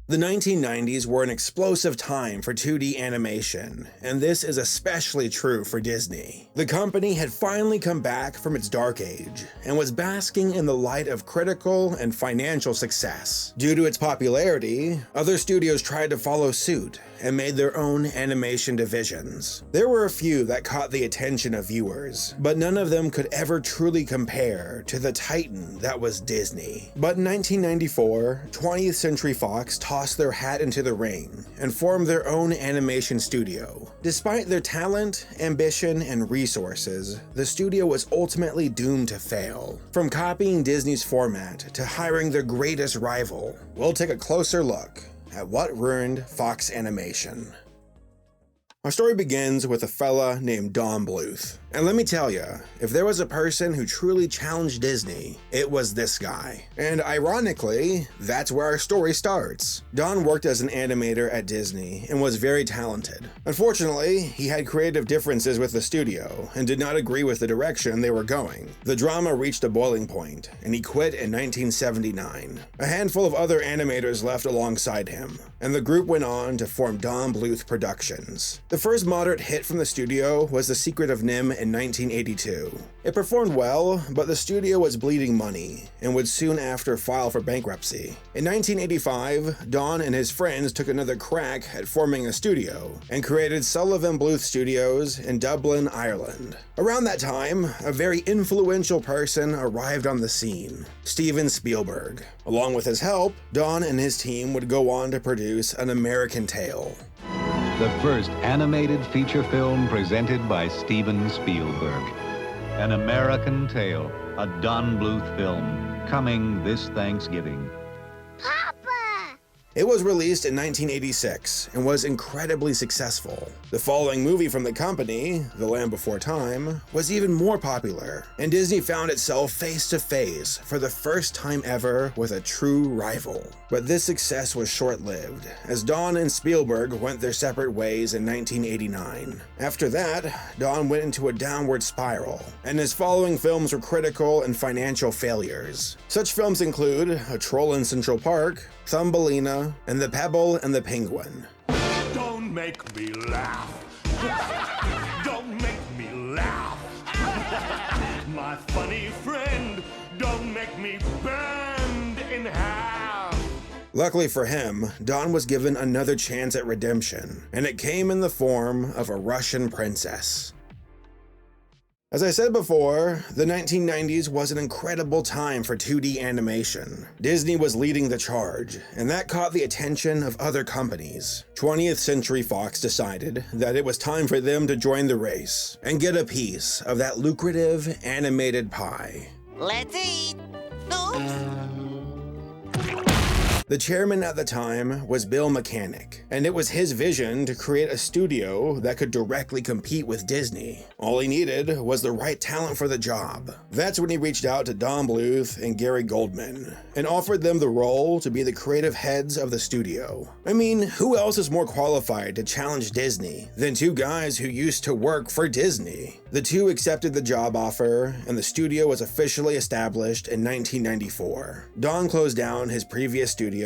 The 1990s were an explosive time for 2D animation, and this is especially true for Disney. The company had finally come back from its dark age, and was basking in the light of critical and financial success. Due to its popularity, other studios tried to follow suit and made their own animation divisions. There were a few that caught the attention of viewers, but none of them could ever truly compare to the titan that was Disney. But in 1994, 20th Century Fox tossed their hat into the ring and formed their own animation studio. Despite their talent, ambition, and resources, the studio was ultimately doomed to fail. From copying Disney's format to hiring their greatest rival, we'll take a closer look at what ruined Fox Animation. Our story begins with a fella named Don Bluth. And let me tell you, if there was a person who truly challenged Disney, it was this guy. And ironically, that's where our story starts. Don worked as an animator at Disney and was very talented. Unfortunately, he had creative differences with the studio and did not agree with the direction they were going. The drama reached a boiling point, and he quit in 1979. A handful of other animators left alongside him, and the group went on to form Don Bluth Productions. The first moderate hit from the studio was The Secret of NIMH in 1982. It performed well, but the studio was bleeding money and would soon after file for bankruptcy. In 1985, Don and his friends took another crack at forming a studio and created Sullivan Bluth Studios in Dublin, Ireland. Around that time, a very influential person arrived on the scene, Steven Spielberg. Along with his help, Don and his team would go on to produce An American Tail, the first animated feature film presented by Steven Spielberg. An American Tail, a Don Bluth film, coming this Thanksgiving. It was released in 1986 and was incredibly successful. The following movie from the company, The Land Before Time, was even more popular, and Disney found itself face to face for the first time ever with a true rival. But this success was short-lived, as Don and Spielberg went their separate ways in 1989. After that, Don went into a downward spiral, and his following films were critical and financial failures. Such films include A Troll in Central Park, Thumbelina, and The Pebble and the Penguin. Don't make me laugh. Don't make me laugh. My funny friend, don't make me bend in half. Luckily for him, Don was given another chance at redemption, and it came in the form of a Russian princess. As I said before, the 1990s was an incredible time for 2D animation. Disney was leading the charge, and that caught the attention of other companies. 20th Century Fox decided that it was time for them to join the race and get a piece of that lucrative animated pie. Let's eat. Oops. The chairman at the time was Bill Mechanic, and it was his vision to create a studio that could directly compete with Disney. All he needed was the right talent for the job. That's when he reached out to Don Bluth and Gary Goldman, and offered them the role to be the creative heads of the studio. I mean, who else is more qualified to challenge Disney than two guys who used to work for Disney? The two accepted the job offer, and the studio was officially established in 1994. Don closed down his previous studio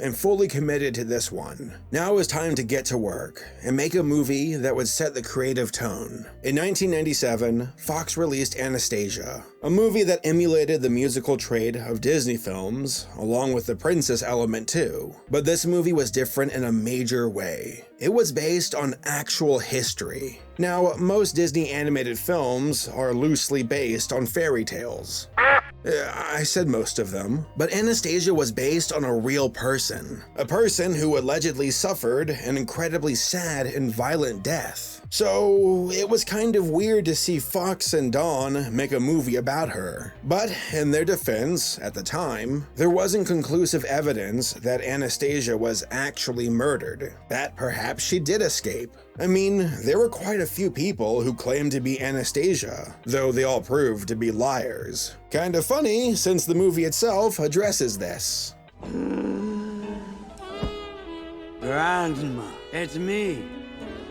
and fully committed to this one. Now it was time to get to work and make a movie that would set the creative tone. In 1997, Fox released Anastasia, a movie that emulated the musical trade of Disney films, along with the princess element too. But this movie was different in a major way. It was based on actual history. Now, most Disney animated films are loosely based on fairy tales. I said most of them, but Anastasia was based on a real person. A person who allegedly suffered an incredibly sad and violent death. So it was kind of weird to see Fox and Don make a movie about her. But in their defense, at the time, there wasn't conclusive evidence that Anastasia was actually murdered, that perhaps she did escape. I mean, there were quite a few people who claimed to be Anastasia, though they all proved to be liars. Kind of funny, since the movie itself addresses this. Grandma, it's me,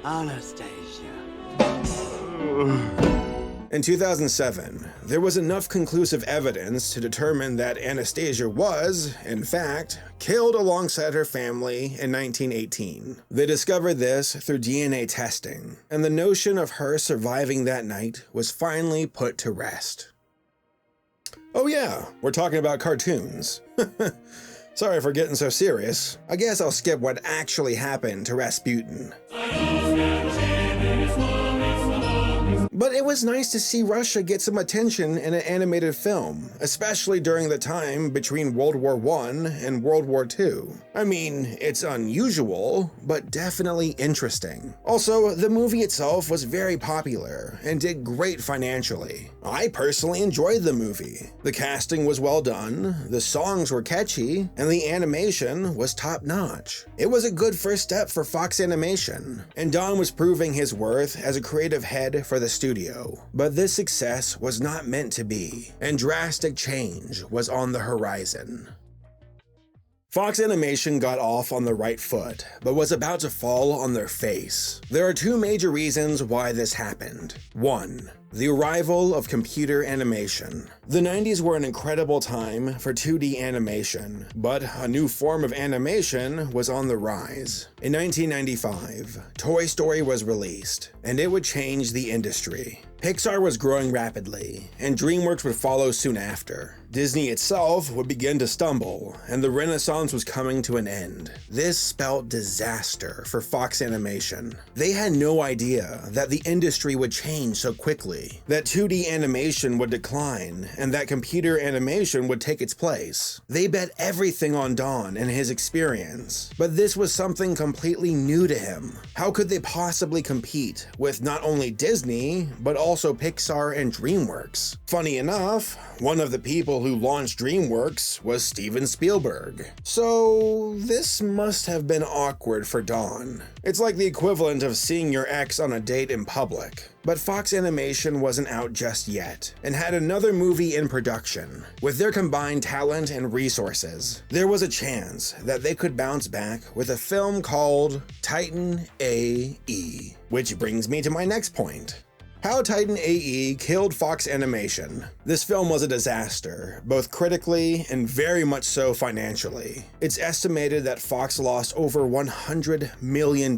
Anastasia. In 2007, there was enough conclusive evidence to determine that Anastasia was, in fact, killed alongside her family in 1918. They discovered this through DNA testing, and the notion of her surviving that night was finally put to rest. Oh yeah, we're talking about cartoons. Sorry for getting so serious. I guess I'll skip what actually happened to Rasputin. But it was nice to see Russia get some attention in an animated film, especially during the time between World War I and World War II. I mean, it's unusual, but definitely interesting. Also, the movie itself was very popular and did great financially. I personally enjoyed the movie. The casting was well done, the songs were catchy, and the animation was top-notch. It was a good first step for Fox Animation, and Don was proving his worth as a creative head for the studio. But this success was not meant to be, and drastic change was on the horizon. Fox Animation got off on the right foot, but was about to fall on their face. There are two major reasons why this happened. 1. The arrival of computer animation. The 90s were an incredible time for 2D animation, but a new form of animation was on the rise. In 1995, Toy Story was released, and it would change the industry. Pixar was growing rapidly, and DreamWorks would follow soon after. Disney itself would begin to stumble, and the Renaissance was coming to an end. This spelled disaster for Fox Animation. They had no idea that the industry would change so quickly, that 2D animation would decline, and that computer animation would take its place. They bet everything on Don and his experience, but this was something completely new to him. How could they possibly compete with not only Disney, but also Pixar and DreamWorks? Funny enough, one of the people who launched DreamWorks was Steven Spielberg. So this must have been awkward for Don. It's like the equivalent of seeing your ex on a date in public. But Fox Animation wasn't out just yet, and had another movie in production. With their combined talent and resources, there was a chance that they could bounce back with a film called Titan A.E. Which brings me to my next point. How Titan A.E. killed Fox Animation. This film was a disaster, both critically and very much so financially. It's estimated that Fox lost over $100 million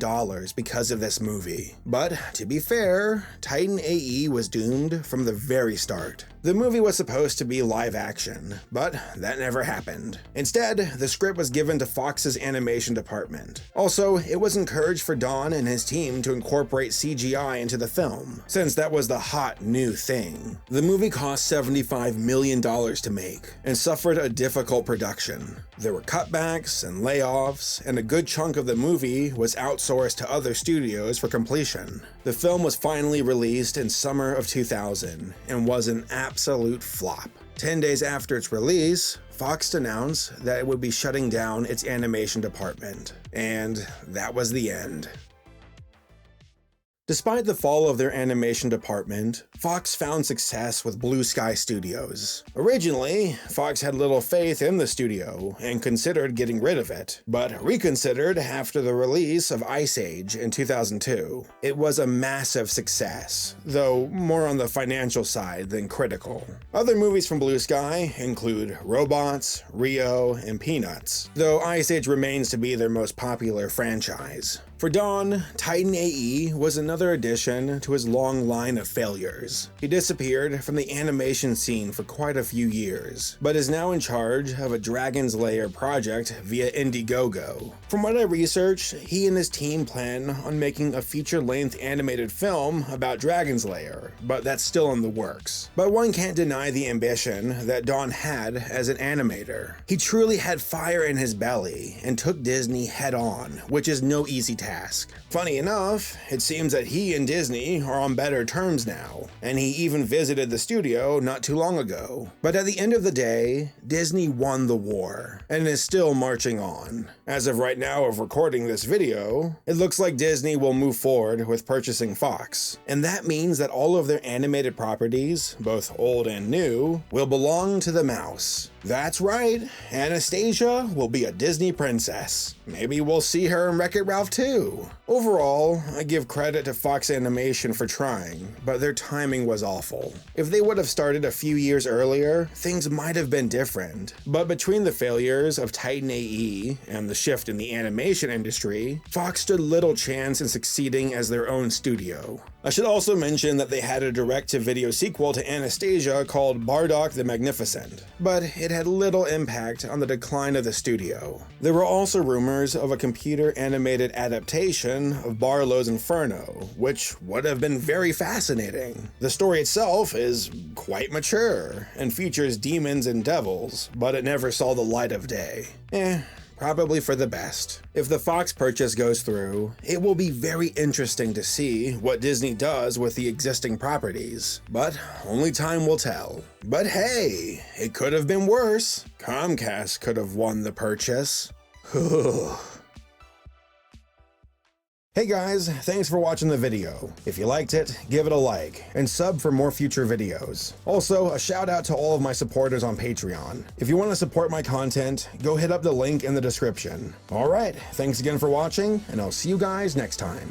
because of this movie. But to be fair, Titan A.E. was doomed from the very start. The movie was supposed to be live action, but that never happened. Instead, the script was given to Fox's animation department. Also, it was encouraged for Don and his team to incorporate CGI into the film, since that was the hot new thing. The movie cost $75 million to make, and suffered a difficult production. There were cutbacks and layoffs, and a good chunk of the movie was outsourced to other studios for completion. The film was finally released in summer of 2000, and was an absolute flop. 10 days after its release, Fox announced that it would be shutting down its animation department, and that was the end. Despite the fall of their animation department, Fox found success with Blue Sky Studios. Originally, Fox had little faith in the studio and considered getting rid of it, but reconsidered after the release of Ice Age in 2002. It was a massive success, though more on the financial side than critical. Other movies from Blue Sky include Robots, Rio, and Peanuts, though Ice Age remains to be their most popular franchise. For Don, Titan A.E. was another addition to his long line of failures. He disappeared from the animation scene for quite a few years, but is now in charge of a Dragon's Lair project via Indiegogo. From what I researched, he and his team plan on making a feature-length animated film about Dragon's Lair, but that's still in the works. But one can't deny the ambition that Don had as an animator. He truly had fire in his belly and took Disney head-on, which is no easy task. Funny enough, it seems that he and Disney are on better terms now, and he even visited the studio not too long ago. But at the end of the day, Disney won the war, and is still marching on. As of right now of recording this video, it looks like Disney will move forward with purchasing Fox, and that means that all of their animated properties, both old and new, will belong to the mouse. That's right, Anastasia will be a Disney princess. Maybe we'll see her in Wreck-It Ralph too. Overall, I give credit to Fox Animation for trying, but their timing was awful. If they would have started a few years earlier, things might have been different. But between the failures of Titan A.E. and the shift in the animation industry, Fox stood little chance in succeeding as their own studio. I should also mention that they had a direct-to-video sequel to Anastasia called Bardock the Magnificent, but it had little impact on the decline of the studio. There were also rumors of a computer-animated adaptation of Barlow's Inferno, which would have been very fascinating. The story itself is quite mature and features demons and devils, but it never saw the light of day. Probably for the best. If the Fox purchase goes through, it will be very interesting to see what Disney does with the existing properties, but only time will tell. But hey, it could have been worse. Comcast could have won the purchase. Hey guys, thanks for watching the video. If you liked it, give it a like, and sub for more future videos. Also, a shout out to all of my supporters on Patreon. If you want to support my content, go hit up the link in the description. Alright, thanks again for watching, and I'll see you guys next time.